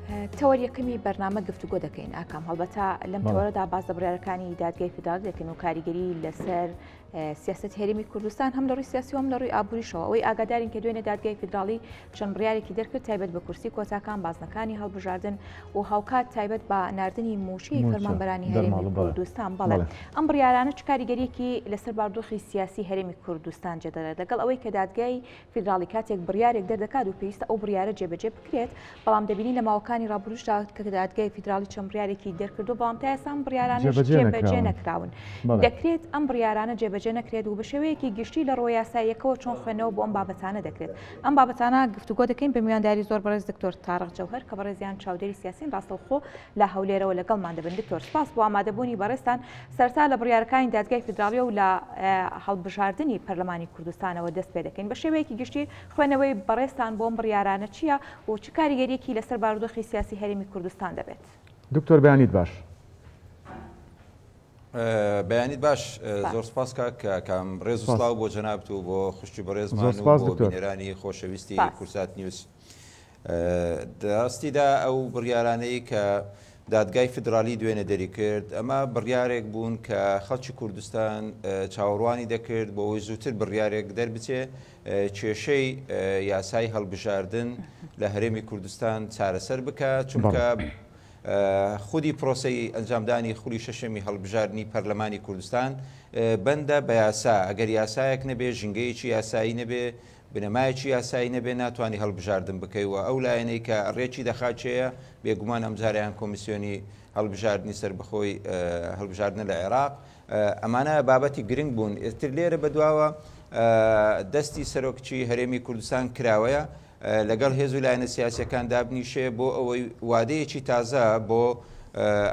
تەوەری یەکەمی بەرنامە گفتوگۆ دەکەین ئاکام هەڵبەتە لەم تەوەرەدا باز لە بڕیارەکانی دادگای فیدراڵ دەکەن و کاریگەری لەسەر سیاست هێرمی کوردستان هەم لە ڕووی سیاسی و هەم لە ڕووی ئابووریشەوە ئەوەی ئاگادارین کە دوێنێ دادگای فیدراڵی چەند بڕیارێکی دەرکرد تایبەت بە کورسی کۆتاکان بازنەکانی هەڵبژاردن و هاوکات تایبەت بە ناردنی موشەی فەرمانبەرانی هەرێمی کوردستان بەڵێ ئەم بڕیارانە چ کاریگەریەکی لەسەر باردۆخی سیاسی هەرێمی کوردستان جێدەدات لەگەڵ ئەوەی کە دادگای فیدراڵی کاتێک بڕیارێک دەردەکات و پێویستە ئەو بڕیارە جێبەجێ بکرێت بەڵام دەبینی لە ماوەکانی ڕابردووشدا کە دادگای فیدراڵی چەند بڕیارێکی دەرکردو بەڵام تا ئێستا ئەم بڕیارانەش جێبەجێ نەکراون دەکرێت ئەم بڕیارانە جێبەجێ نەکرێت و بە شێوەیەکی گشتی لە ڕۆی یاساییەکەوە چۆن خوێنەوە بۆ ئەم بابەتانە دەکرێت ئەم بابەتانە گفتوگۆ دەکەین بە میوانداری زۆر بەڕێز دکتۆر تارق جەوهەر کە بەڕێزیان چاودێری سیاسین ڕاستەوخۆ لە هەولێرەوە لەگەڵمان دەبن دکتۆر سپاس بۆ ئامادەبوونی بەڕێستان سەرتا لە بڕیارەکانی دادگای فیدراڵیە و لە هەڵبژاردننی پەرلەمانی کوردستانەوە دەست پێ دەکەین بە شێوەیەکی گشتی خوێنەوەی بەڕێستان بۆم بڕیارانە چییە و چ کاریگەریەکی لەسەر بارودۆخی سیاسی هەرێمی کوردستان دەبێت دکتۆر بەیانیت باش بەیانیت باش زۆر سپاس کام ڕێز و سڵاو بۆ جەنابەت و بۆ خوشتی بەڕێزمان و بۆ بینەرانی خۆشەویستی کورسات نیوز دەستیدا ئەو بڕیارانەی کە دادگای فیدراڵی دوێنێ دەری کرد ئەمە بڕیارێک بوون کە خەڵکی کوردستان چاوەڕوانی دەکرد بۆ ئەوەی زووتر بڕیارێک دەربچێ کێشەی یاسای هەڵبژاردن لە هەرێمی کوردستان چارەسەر بکات چونکە خودی پرۆسەی ئەنجامدانی خولی شەشەمی هەڵبژاردننی پەرلەمانی کوردستان بەندە بە یاسا ئەگەر یاسایەک نەبێ ژنگەیەکی یاسایی نەبێ بنەمایەکی یاسایی نەبێ ناتوانانی هەڵبژاردن بکەیەوە ئەو لایەنەی کە ڕێکی دەخاچەیە بێگومان ئەمجاریان کۆمیسیۆنی هەڵبژاردننی سەربەخۆی هەڵبژاردن لە عێراق ئەمانە بابەتی گرنگ بوون ئێتر لێرە بەدواوە دەستی سەرۆکچی هەرێمی کوردستان کراوەیە لەگەڵ هێز و لایەنە سیاسیەکان دابنیشێ بۆ ئەوەی وادەیەکی تازە بۆ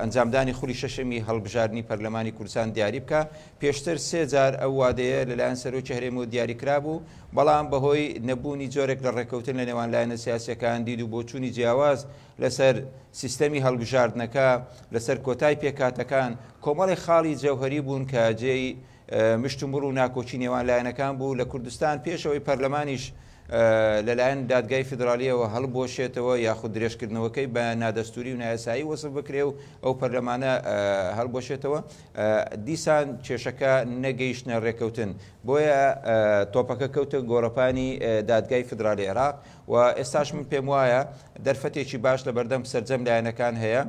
ئەنجامدانی خولی شەشەمی هەڵبژاردننی پەرلەمانی کوردستان دیاری بکە پێشتر سێ جار ئەو وادەیە لەلایەن سەرۆکی هەرێمی و دیاریکرا بوو بەڵام بەهۆی نەبوونی جۆرێک لە ڕێکەوتن لە نێوان لایەنە سیاسیەکان دید و بۆچوونی جیاواز لەسەر سیستەمی هەڵبژاردنەکە لەسەر کۆتای پێکاتەکان کۆمەڵی خاڵی جەوهەری بوون کە جێی مشتومڕ و ناکۆچی نێوان لایەنەکان بوو لە کوردستان پێشەوەی پەرلەمانیش لەلایەن دادگای فیدراڵیەوە هەڵبۆشێتەوە یاخود درێژکردنەوەکەی بە نادەستوری و نایاسایی وەسف بکرێ و ئەو پەرلەمانە هەڵبۆشێتەوە دیسان کێشەکە نەگەیشتنە ڕێکەوتن بۆیە تۆپەکە کەوتە گۆڕەپانی دادگای فیدراڵی عێراق و ئێستاش من پێم وایە دەرفەتێکی باش لە بەردەم سەرجەم لایەنەکان هەیە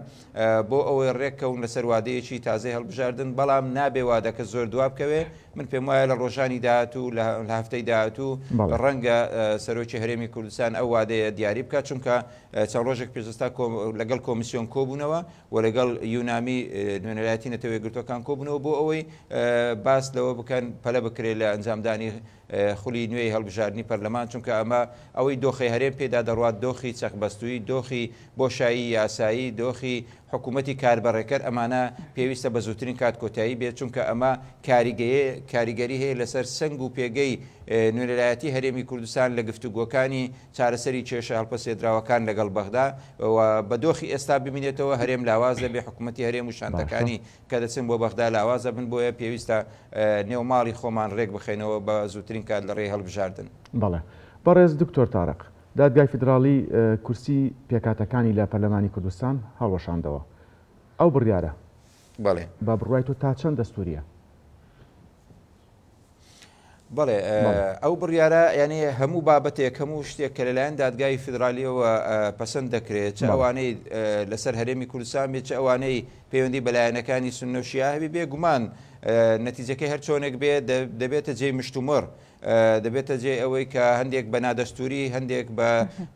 بۆ ئەوەی ڕێککەون لەسەر وادەیەکی تازەی هەڵبژاردن بەڵام نابێ وادەکە زۆر دواب بکەوێ من پێم وایە لە ڕۆژانی داهاتوو لە هەفتەی داهاتوو ڕەنگە سەرۆکی هەرێمی کوردستان ئەو وادەیە دیاری بکات چونکە چەند ڕۆژێک پێشستا لەگەڵ کۆمیسیۆن کۆبوونەوە و لەگەڵ یونامی نوێنەرایەتی نەتەوە یەکگرتوەکان کۆبوونەوە بۆ ئەوەی باس لەوە بکەن پەلە بکرێت لە ئەنجامدانی خولی نوێی هەڵبژاردننی پەرلەمان چونکە ئەمە ئەوەی دۆخی هەرێم پێدا دەڕوات دۆخی چەقبەستووی دۆخی بۆشایی یاسایی دۆخی حکوومەتی کاربەڕێکەر ئەمانە پێویستە بە زووترین کات کۆتایی بێت چونکە ئەمە کاریگەری هەیە لەسەر سنگ و پێگەی نوێنەرایەتی هەرێمی کوردستان لە گفتوگۆکانی چارەسەری کێشە هەڵپەسێدراوەکان لەگەڵ بەغدا بە دۆخی ئێستا ببینێتەوە هەرێم لاواز دەبێ حکوومەتی هەرێم و شانتەکانی کە دەچن بۆ بەغدا لاوازە بن بۆیە پێویستە نێوماڵی خۆمان ڕێک بخێنەوە بە زووترین کات لە ڕێ هەڵبژاردن. بەڵێ بەڕێز دکتۆر تارق دادگای فیدراڵی کورسی پێکاتەکانی لە پەرلەمانی کوردستان هەڵوەشاندەوە ئەو بڕیارە بەڵێ با بڕوای تۆ تا چەند دەستوریە؟ بەڵێ ئەو بڕیارە یعنی هەموو بابەتێک هەموو شتێک کە لەلایەن دادگای فیدراڵیەوە پەسەند دەکرێت چ ئەوانەی لەسەر هەرێمی کوردستان بێت چ ئەوانەی پەیوەندی بەلایەنەکانی سونە و شیعە هەبێ بێگومان نەتیجەکەی هەر چۆنێک بێت دەبێتە جێی مشتومڕ دەبێتە جێ ئەوەی کە هەندێک بە نادەستوری هەندێک بە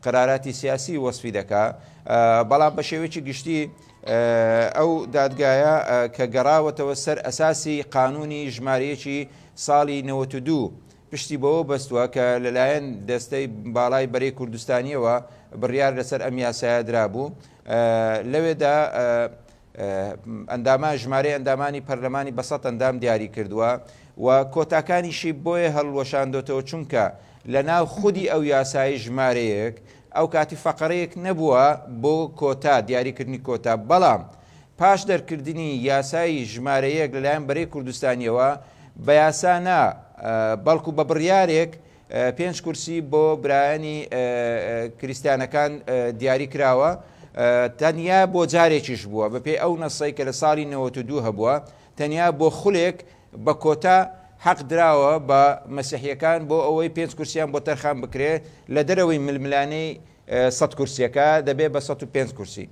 قەراراتی سیاسی وەسفی دەکا بەڵام بە شێوەیەکی گشتی ئەو دادگایە کە گەڕاوەتەوە سەر ئەساسی قانونی ژمارەیەکی ساڵی 92 پشتی بەوە بەستووە کە لەلایەن دەستەی باڵای بەرەی کوردستانیەوە بڕیار لەسەر ئەم یاسایە درابوو لەوێدا ئەندامان ژمارەی ئەندامانی پەرلەمانی بە 100 ئەندام دیاری کردووە و کۆتاکانیشی بۆیە هەڵوەشاندۆتەوە چونکە لە ناو خودی ئەو یاسایی ژمارەیەک ئەو کاتی فەقەرەیەک نەبووە بۆ کۆتا دیاریکردنی کۆتا بەڵام پاش دەرکردنی یاسایی ژمارەیەک لەلایەن بەرەی کوردستانیەوە بە یاسانا بەڵکو بە بڕیارێک 5 کورسی بۆ برایانی کریستیانەکان دیاری کراوە تەنیا بۆ جارێکیش بووە بەپێی ئەو نەسەی کە لە ساڵی 92 هەبووە تەنیا بۆ خولێک بە کۆتا حەق دراوە بە مەسیحیەکان بۆ ئەوەی 5 کورسیان بۆ تەرخان بکرێت لە دەرەوەی ململانەی 100 کورسیەکە دەبێت بە 105 کورسی.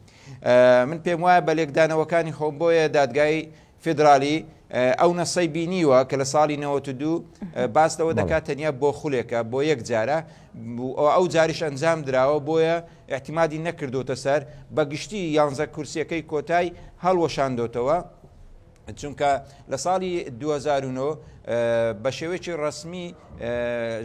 من پێم وایە بە لێکدانەوەکانی خۆم بۆیە دادگای فیدرالی ئەو نەسەی بینیوە کە لە ساڵی 92 باستەوە دەکات تەنیا بۆ خولێکە بۆ یەک جارە ئەو جاریش ئەنجام درراوە بۆیە احتیمادی نەکردوتە سەر بە گشتی 11 کورسیەکەی کۆتای هەڵوەشاندۆتەوە چونکە لە ساڵی 2009 بە شێوەیەکی ڕسمی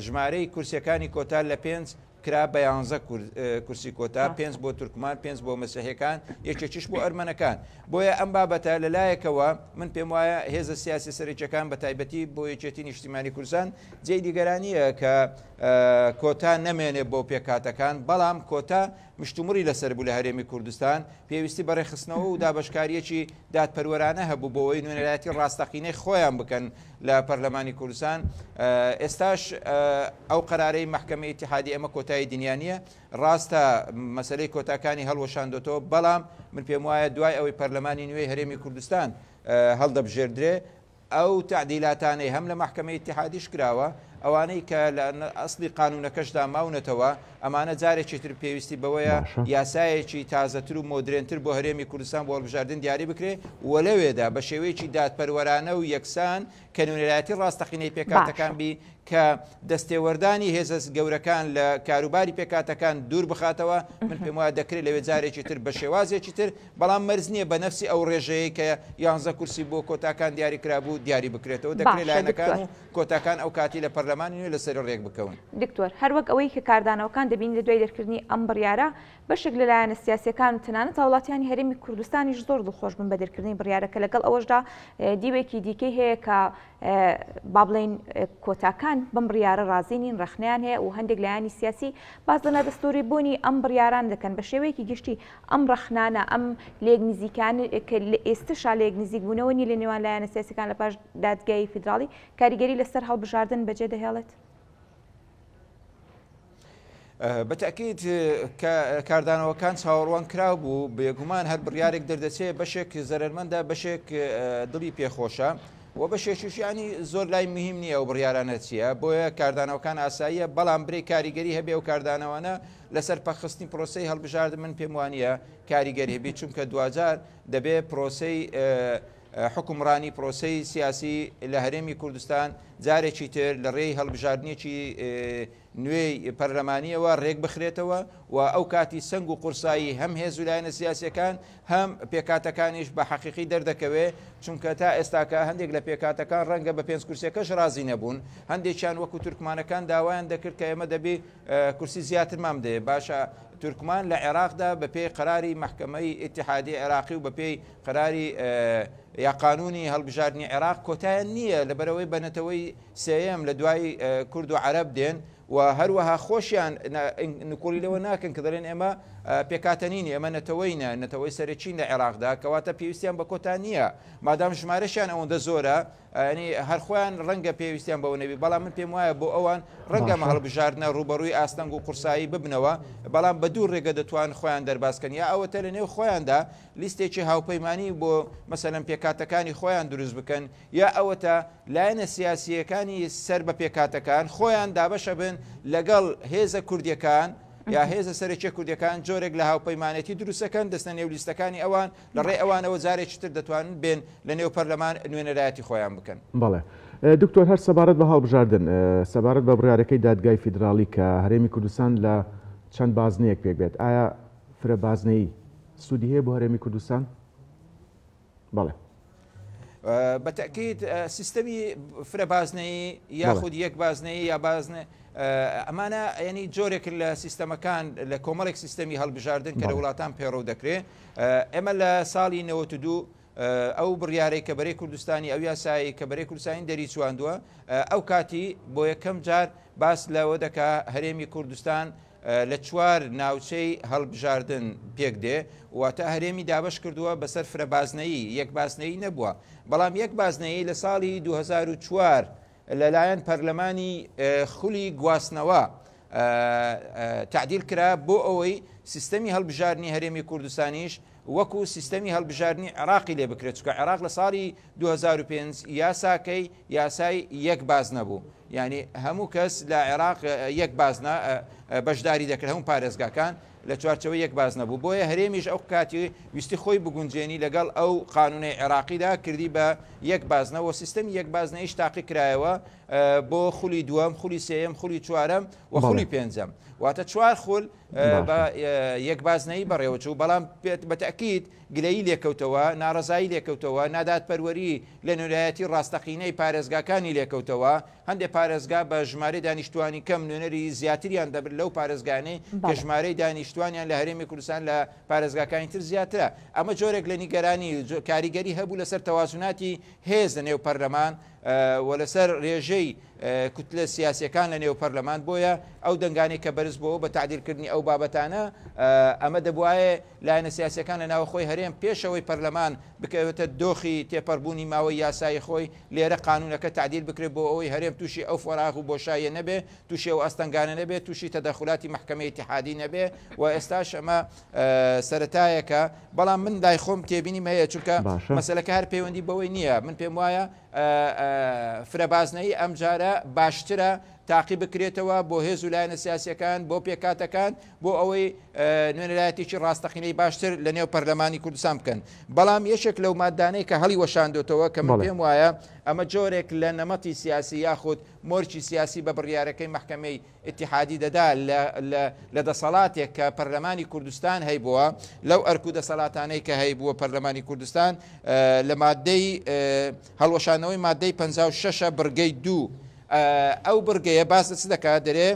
ژمارەی کورسیەکانی کۆتا لە 5 کرا بە 11 کورسی کۆتا 5 بۆ تورکمان 5 بۆ مەسیحیەکان یەکێکیش بۆ ئەرمەنەکان بۆیە ئەم بابەتە لەلایەکەوە من پێم وایە هێزە سیاسی سەرچەکان بە تایبەتی بۆ یەکێتی نیشتیمانی کوردستان جێی دیگەرانیە کە کۆتا نەمێنێ بۆ پێکاتەکان بەڵام کۆتا مشتومڕی لەسەر بوو لە هەرێمی کوردستان پێویستی بەڕێخستنەوە و دابشکاریەکی دادپەروەرانە هەبوو بۆەوەی نوێنەرایەتی ڕاستەقینەی خۆیان بکەن لە پەرلەمانی کوردستان. ئێستاش ئەو قەرارەی مەحکەمەی ئیتیحادی ئەمە کۆتایی دنیانیە ڕاستە مەسەلەی کۆتاکانی هەڵوەشاندۆتەوە بەڵام من پێم وایە دوای ئەوەی پەرلەمانی نوێی هەرێمی کوردستان هەڵدەبژێردرێ ئەو تعدیلاتانەی هەم لە مەحکەمەی ئیتیحادیش کراوە ئەوانەی کە لە ئەسلی قانونەکەشدا ماونەتەوە ئەمانە جارێکی تر پێویستی بەوەیە یاسایەکی تازەتر و مۆدرێنتر بۆ هەرێمی کوردستان بۆ هەڵبژاردن دیاری بکرێ و لەوێدا بە شێوەیەکی دادپەروەرانە و یەکسان کە نوێنەرایەتی ڕاستەقینەی پێکاتەکان بی کە دەستێوەردانی هێزە گەورەکان لە کاروباری پێکاتەکان دوور بخاتەوە من پێم وایە دەکرێت لەوێ جارێکی تر بە شێوازێکی تر بەڵام مەرز نییە بە نەفسی ئەو ڕێژەیە کە 11 کورسی بۆ کۆتاکان دیاری کرابوو دیاری بکرێتەوە دەکرێت لایەنەکان و کۆتاکان ئەو کاتی لە پەرلەمانی نوێ لەسەر ڕێک بکەون. دکتۆر هەروەک ئەوەی کە کاردانەوەکان دەبین لە دوای دەرکردنی ئەم بڕیارە بەشێک لەلایەنە سیاسیەکان و تەنانەت وڵاتیانی هەرێمی کوردستانیش زۆر دڵخۆش بن بە دەرکردنی بڕیارەکە لەگەڵ ئەوەشدا دیوێکی دیکەی هەیە کە با بڵێن کۆتاکان بەم بڕیارە ڕازینین ڕەخنیان هەیە و هەندێک لایانی سیاسی باز لە دەستوری بوونی ئەم بڕیاران دەکەن بە شێوەیەکی گشتی ئەم ڕەخنانە ئەم لێکنیزیکان کە لە ئێستشا لێک نزیک بوونەوەنی لە نێوان لایەنە سیاسیەکان لە پاش دادگای فیدراڵی کاریگەری لەسەر هەڵبژاردن بەجێ دەهێڵێت. بەتەکیید کاردانەوەکان چاوەڕوان کراو بوو بێگومان هەر بڕیارێک دەردەچێت بەشێک زەرمەندە بەشێک دڵی پێخۆشە و بەشێکیشیانی زۆر لای مهم نییە و بڕیارانە چییە بۆیە کاردانەوەکان ئاساییە بەڵام برێ کاریگەری هەبێ و کاردانەوەنە لەسەر پەخستی پرۆسی هەڵبژاردن من پێم وانە کاریگەری هەبێت چونکە دوجار دەبێت پرۆسی حکومڕانی پرۆسی سیاسی لە هەرێمی کوردستان جارێکی تر لە ڕێی هەڵبژاردنێکی نوێی پەرلەمانیەوە ڕێک بخرێتەوە و ئەو کاتی سنگ و قورسایی هەم هێز و لایەنە سیاسیەکان هەم پێکاتەکانیش بە حەقیقی دەردەکەوێ چونکە تا ئێستاکە هەندێک لە پێکاتەکان ڕەنگە بە 5 کورسیەکەش رازی نەبوون هەندێکیان وەکو تورکمانەکان داوایان دەکرد کە ئێمە دەبێ کورسی زیاترمان بدێ باشە تورکمان لە عێراقدا بە پێی قەراری مەحکەمەی ئیتیحادی عێراقی و بە پێی قەراری یا قانونی هەڵبژاردننی عێراق کۆتایان نییە لەبەرەوەی بەنەتەوەی سێەم لە دوای کورد و عەرەب دێن و هەروەها خۆشیان نکۆڵی لەوە ناکەن کە دەڵێن ئێمە پێکاتەنینی ئەمە نەتەوەینە نەتەوەی سەرچین لە عێراقدا کەواتە پێویستیان بە کۆتا نییە مادام ژمارەشیان ئەوەندە زۆرە ینی هەرخۆیان ڕەنگە پێویستیان بەوە نەبی بەڵام من پێم وایە بۆ ئەوان ڕەنگە هەڵبژاردنە ڕوبەڕووی ئاستەنگ و قورسایی ببنەوە بەڵام بە دوو ڕێگە دەتوان خۆیان دەرباسکەن یا ئەوەتە لە نێو خۆیاندا لیستێکی هاوپەیمانی بۆ مەسەلەن پێکاتەکانی خۆیان دروست بکەن یا ئەوەتە لایەنە سیاسیەکانی سەر بە پێکاتەکان خۆیان دابەشە بن لەگەڵ هێزە کوردیەکان یا هێزە سەرچێ کوردیەکان جۆرێک لە هاوپەیمانەتی دروستەکەن دەستە نێو لیستەکانی ئەوان لە ڕێ ئەوانەوە جارێکی تر دەتوانن بێن لە نێو پەرلەمان نوێنەرایەتی خۆیان بکەن. بەڵێ دکتۆر هەر سەبارەت بە هەڵبژاردن سەبارەت بە بڕیارەکەی دادگای فیدراڵی کە هەرێمی کوردستان لە چەند بازنەیەک پێک بێت ئایا فرە بازنەی سوودی هەیە بۆ هەرێمی کوردستان؟ بەڵێ بەتەکیید سیستەمی فرە بازنەی یاخود یەک بازنەی یا بازنە ئەمانە ینی جۆرێک لە سیستەمەکان لە کۆمەڵێک سیستەمی هەڵبژاردن کە لە وڵاتان پێڕۆ دەکرێت ئێمە لە ساڵی 92 ئەو بڕیارەی کە بەرەی کوردستانی ئەو یاسایی کە بەرەی کوردستانی دەری چواندووە ئەو کاتی بۆ یەکەم جار باس لەوە دەکا هەرێمی کوردستان لە چوار ناوچەی هەڵبژاردن پێک دێ واتە هەرێمی دابش کردووە بەسەر فرە بازنەیی یەک بازنەیی نەبووە بەڵام یەک بازنەیی لە ساڵی 2004 لەلایەن پەرلەمانی خولی گواستنەوە تعدیل کرا بۆ ئەوەی سیستەمی هەڵبژارنی هەرێمی کوردستانیش وەکو سیستەمی هەڵبژارنی عێراقی لێ بکرێت چکە عێراق لە ساڵی 2005 یاساکەی یاسای یەک باز نەبوو یعنی هەموو کەس لە عێراق یەک بازنە بەشداری دەکرد هەموو پارێزگاکان لە چوارچەوە یەک باز نەبوو بۆیە هەرێمیش ئەو کاتی ویستی خۆی بگونجێنی لەگەڵ ئەو قانونی عێراقیدا کردی بە یەک بازنەوە سیستەمی یەک بازنەیش تاقی کرایەوە بۆ خولی دووەم خولی سێم خولی چوارەم و خولی پێنجەم واتە چوار خول بە یەک بازنەی بەڕێوەچوو بەڵام بەتەکید گلەیی لێکەوتەوە ناڕزایی لێکەوتەوە ناداتپەروەری لە نوێنایەتی ڕاستەقینەی پارێزگاکانی لێکەوتەوە هەندێک پارێزگا بە ژمارە دانیشتوانی کەم نوێنەری زیاتریان دەبێت لەو پارێزگانەی کە ژمارەی دانیشتوانیان لە هەرێمی کوردستان لە پارێزگاکانی تر زیاترە ئەمە جۆرێک لە نیگەرانی کاریگەری هەبوو لەسەر تەوازوناتی هێز لە نێو پەرلەمان و لەسەر ڕێژەی کوتلە سیاسیەکان لە نێو پەرلەمان بۆیە ئەو دەنگانی کە بەرز بۆ بە تعدیلکردنی ئەو بابەتانە ئەمە دەبواایە لایەنە سیاسەکان لە ناوخۆی هەرێم پێشەوەی پەرلەمان بکەوێتە دۆخی تێپەڕبوونی ماوەی یاسای خۆی لێرە قانونەکە تعدیل بکرێت بۆ ئەوەی هەرێم تووشی ئەو فۆراغ و بۆشایە نەبێ تووشی ئەو ئەستەنگانە نەبێت تووشی تەدەخولاتی محکەمەی اتحادی نەبێ و ئێستاش ئەمە سەرەتایەکە بەڵام من دای خۆم تێبینی مەیە چونکە مەسەلەکە هەر پەیوەندی بەوەی نییە من پێم وایە فرەبازنەی ئەم جارە باشترە تاقی بکرێتەوە بۆ هێز و لایەنە سیاسیەکان بۆ پێکاتەکان بۆ ئەوەی نوێنەرایەتێکی ڕاستەقینەی باشتر لە نێو پەرلەمانی کوردستان بکەن بەڵام یەکێک لەو مادانەی کە هەڵی وەشاندۆتەوە کە من پێم وایە ئەمە جۆرێک لە نەمەتی سیاسی یاخود مۆرچی سیاسی بە بڕیارەکەی محکەمەی اتحادی دەدا لە دەسەڵاتێک کە پەرلەمانی کوردستان هەیبووە لەو ئەرک و دەسەڵاتانەی کە هەیبووە پەرلەمانی کوردستان لە مادەی هەڵوەشانەوەی مادەی 56 بڕگەی 2 ئەو بڕگەیە باس چ دەکات دەرێ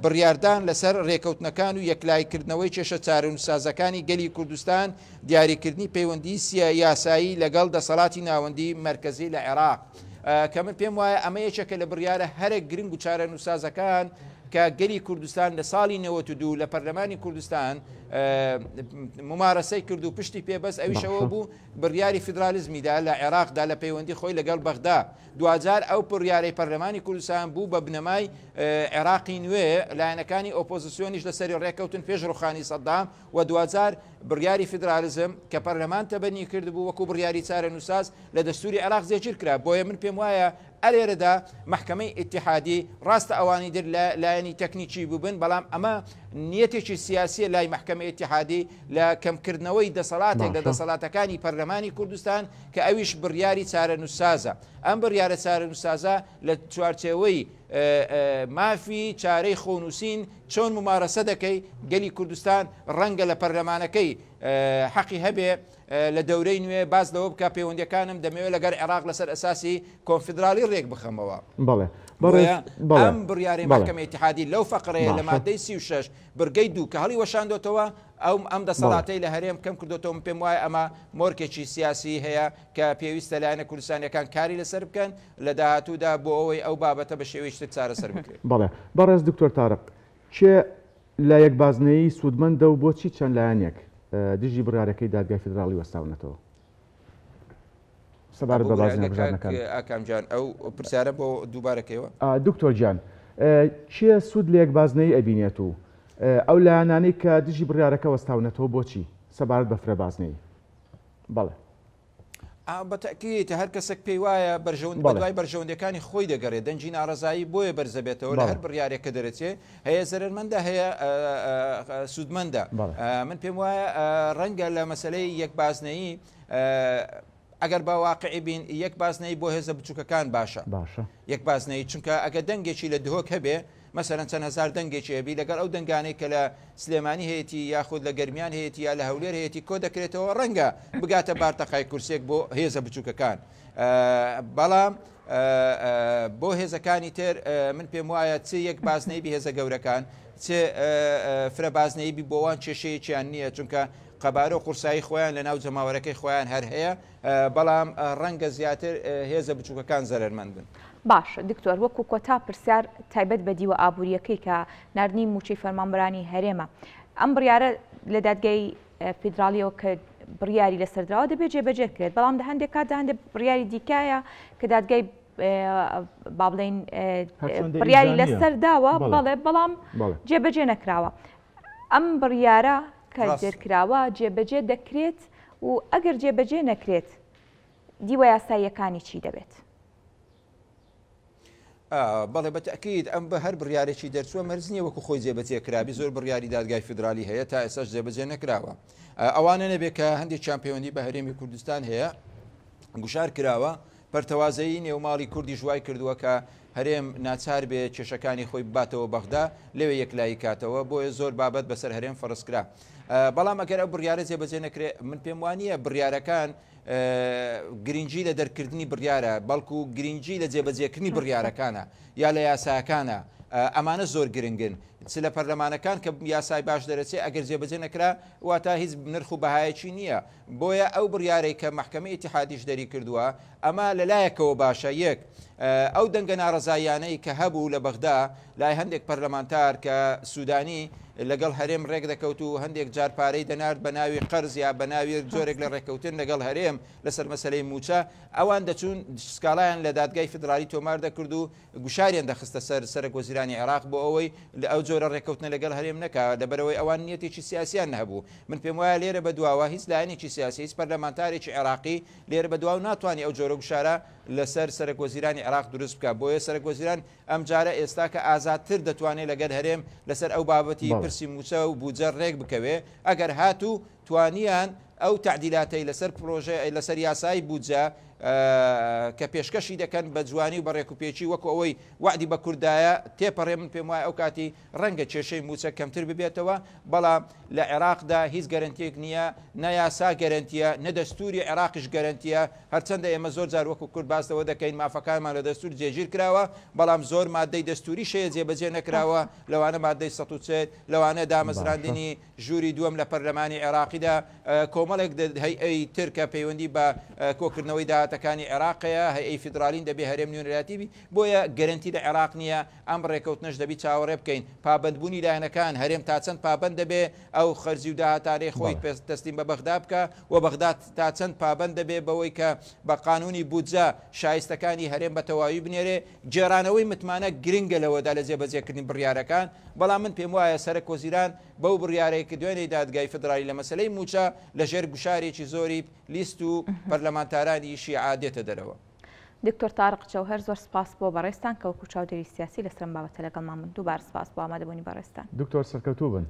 بڕیاردان لەسەر ڕێکەوتنەکان و یەکلایکردنەوەی کێشە چارەنووسسازەکانی گەلی کوردستان دیاریکردنی پەیوەندی یاسایی لەگەڵ دەسەڵاتی ناوەندی مرکزی لە عێراق کە من پێم وایە ئەمە یەکێکە لە بڕیارە هەرێک گرنگ و چارەنووسسازەکان کە گەلی کوردستان لە ساڵی 92 لە پەرلەمانی کوردستان ممارەسەی کرد و پشتی پێبەست ئەویشەوە بوو بڕیاری فیدرالیزمیدا لە عێراقدا لە پەیوەندی خۆی لەگەڵ بەغدا دوجار ئەو بڕیارەی پەرلەمانی کوردستان بوو بە بنەمای عێراقی نوێ لایەنەکانی ئۆپۆزیسیۆنیش لەسەری ڕێکەوتن پێش ڕوخانی سەدام و دوجار بڕیاری فیدرالیزم کە پەرلەمان تەبەنی کرد بوو وەکو بڕیاری چارەنووسساز لە دەستوری عێراق زێگیر کرا بۆیە من پێم وایە ئەلێرەدا محکەمەی اتحادی ڕاستە ئەوانی در لایەنی تەکنیکی بووبن بەڵام ئەمە نیەتێکی سیاسیە لای محکەمەی اتحادی لە کەمکردنەوەی دەسەڵاتێک لە دەسەڵاتەکانی پەرلەمانی کوردستان کە ئەویش بڕیاری چارەنووسسازە ئەم بڕیارە چارەنووسسازە لە چوارچێوەی مافی چارەی خۆنووسین چۆن ممارەسە دەکەی گەلی کوردستان ڕەنگە لە پەرلەمانەکەی حەقی هەبێ لە دەورەی نوێ باز لەوە بکە پەیوەندیەکانم دەمەوێت لەگەر عێراق لەسەر ئەساسی کۆنفیدرالی ڕێک بخەمەوە ئەم بڕیاری محکەمەی اتحادی لەو فەقرەیە لە مادەی 36 بڕگەی 2 کە هەڵی وەشاندۆتەوە ئەم دەسەڵاتەی لە هەرێم کەم کردوتەوە پێم وایە ئەمە مۆرکێکی سیاسی هەیە کە پێویستە لایەنە کوردستانیەکان کاری لەسەر بکەن لە داهاتوودا بۆ ئەوەی ئەو بابەتە بە شێوەیەکی چارەسەر بکرێت. بەڵێ بەڕێز دکتۆر تارق چێ لە یەکبازنەی سوودمەندە و بۆچی چەند لایەنێک دژی بڕیارەکەی دادگای فیدراڵی وەستاونەتەوە سەبارەت بە بازنە بژارنەکان ئاکامجان ئەو پرسیارە بۆ دووبارەکەیەوە دکتۆر گیان چیە سوود لە یەکبازنەی ئەبینێت و ئەو لایەنانەی کە دژی بڕیارەکە وەستاونەتەوە بۆچی سەبارەت بە فرەبازنەی بەڵێ بەتەکیت هەر کەسێک پێی وایە بەدوای بەرژەوەندەکانی خۆی دەگەڕێت دەنجی ناڕزایی بۆیە بەرزەبێتەوە لە هەر بڕیارێکە دەرەچێت هەیە زەرمەندە هەیە سوودمەندە من پێم وایە ڕەنگە لە مەسلەی یەکبازنەیی ئەگەر با واقعی بین یەکبازنەی بۆ هێزە بچووکەکان باشە یەکبازنەی چونکە ئەگە دەنگێکی لە دهۆک هەبێ مەسەرەن چەند هزار دەنگێکی هەبی لەگەڵ ئەو دەنگانەی کە لە سلێمانی هەیەی یاخود لە گەرمیان هەیەی یا لە هەولێر هەیەی کۆ دەکرێتەوە ڕەنگە بگاتە بارتەقای کورسێک بۆ هێزە بچووکەکان بەڵام بۆ هێزەکانی تر من پێم وایە چ یەکبازنەی بی هێزە گەورەکان چ فرەبازنەی بی بۆوان کێشەیەکیان نییە چونکە قەبارە و قورسایی خۆیان لە ناو جەماوەرەکەی خۆیان هەر هەیە بەڵام ڕەنگە زیاتر هێزە بچووکەکان زەرمەند بن. باش دکتۆر وەکو کۆتا پرسیار تایبەت بە دیوە ئابوووریەکەی کە نردنی موچەی فەرمانبەرانی هەرێمە ئەم بڕیارە لە دادگای فیدراڵیەوە کە بڕیاری لەسەردراوە دەبێت جێبەجێ کرێت بەڵام هەندێک کات هەندێک بڕیاری دیکایە کە دادگای با بڵێن بڕیاری لەسەر داوە بەڵێ بەڵام جێبەجێ نەکراوە. ئەم بڕیارە کە دەرکراوە جێبەجێ دەکرێت و ئەگەر جێبەجێ نەکرێت دیوە یاساییەکانی چی دەبێت؟ بەڵێ بەتەکید ئەم بە هەر بڕیارێکی دەرچووە مەرج نییە وەکو خۆی جێبەجێ کرابی زۆر بڕیاری دادگای فیدرالی هەیە تا ئێساش جێبەجێ نەکراوە. ئەوانە نەبێت کە هەندێک چامپیۆنی بە هەرێمی کوردستان هەیە گوشار کراوە پەرتەوازایی نێوماڵی کوردی ژوای کردووە کە هەرێم ناچار بێ کێشەکانی خۆی بباتەوە بەغدا لەوێ یەکلایی کاتەوە بۆیە زۆر بابەت بەسەر هەرێم فەرزکرا. بەڵام ئەگەر ئەو بڕیارە جێبەجێ نەکرێت من پێم وانە بڕیارەکان گرنگجی لە دەرکردنی بڕیارە بەڵکو گرنگجی لە جێبەجێکردنی بڕیارەکانە یا لە یاساکانە ئەمانە زۆر گرنگن. چ لە پەرلەمانەکان کە یاسای باش دەرەچێت ئەگەر جێبەجێ نەکرا واتە هیچ نرخ و بەهایەکی نییە. بۆیە ئەو بڕیارەی کە محکەمەی ئیتیحادیش دەری کردووە ئەمە لەلایەکەوە باشە. یەک ئەو دەنگە ناڕەزایانەی کە هەبوو لە بەغدا لای هەندێک پەرلەمانتار کە سوودانی لەگەڵ هەرێم ڕێک دەکەوت و هەندێک جارپارەی دەنارد بە ناوی قەرز یا بە ناوی جۆرێک لە ڕێککەوتن لەگەڵ هەرێم لەسەر مەسلەی موچە ئەوان دەچوون سکاڵیان لە دادگای فدرالی تۆمار دەکرد و گوشاریان دەخستە سەر سەرک وەزیرانی عێراق بۆ ئەوەی لە ئەو جۆرە ڕێککەوتنە لەگەڵ هەرێم نەکا لەبەرەوەی ئەوان نیەتێکی سیاسیان نەبوو. من پێم وایە لێرە بەدواوە هیچ لایەنێکی سیاسی هیچ پەرلەمانتارێکی عێراقی لێرە بەدواو ناتوانانی ئەو جۆرە گوشارە لەسەر سەرک وەزیرانی عێراق دروست بکە. بۆیە سەرک وەزیران ئەم جارە ئێستا کە ئازادتر دەتوانێت لەگەر هەرێم لەسەر ئەو بابەتی پرسی موچە و بودجە ڕێک بکەوێ ئەگەر هاتوو توانیان ئەو تعدیلاتەی لەسەر پرۆژە لەسەر یاسای بودجە کە پێشکەشی دەکەن بە جوانی و بە ڕێکوپێکی وەکو ئەوەی وعدی بە کوردایە تێپەڕێ من پێم وایە ئەو کاتی ڕەنگە کێشەی موچە کەمتر ببێتەوە. بەڵام لە عێراقدا هیچ گەرنتیەک نییە، نەیاسا گەرنتیە، نەدەستوری عێراقیش گەرنتیە. هەرچەندە ئێمە زۆر جار وەکو کورد باستەوە دەکەین مافەکانمان لە دەستور جێگیر کراوە بەڵام زۆر مادەی دەستوری شەیە جێبەجێ نەکراوە. لەوانە مادەی ١40 لەوانە دامەزراندنی ژووری دووەم لە پەرلەمانی عێراقیدا کۆمەڵێک هەیئەی تر کە پەیوەندی بە کۆکردنەوەی داهاتەکانی عێراقەیە هەیئەی فیدرالیین دەبێ هەرێم نوێنەراتیبی بۆیە گەرنتی لە عێراق نییە. ئەم ڕێکەوتنەش دەبی چاوەڕێ بکەین پابندبوونی لایەنەکان هەرێم تا چەند پابند دەبێ ئەو خەرجی و داهاتارەی خۆی تەسلیم بە بەغدا بکە و بەغدا تا چەند پابند دەبێ بەوەی کە بە قانونی بودجە شایستەکانی هەرێم بە تەواوی بنێرێ. جێرانەوەی متمانە گرنگە لەوەدا لە جێبەجێکردنی بڕیارەکان. بەڵام من پێم وایە سەرک وەزیران بەو بڕیارەیەکە دوێنێ دادگای فدرالی لە مەسلەی موچە لەژێر گوشارێکی زۆری لیست و پەرلەمانتارانی شیعە دێتە دەرەوە. دکتۆر تارق جەوهەر زۆر سپاس بۆ بەڕێستان کە وەکو چاودێری سیاسی لەسەر بابەتە لەگەڵمان من دووبار سپاس بۆ ئامادەبوونی بەڕێستان. دکتۆر سەرکەوتوو بن.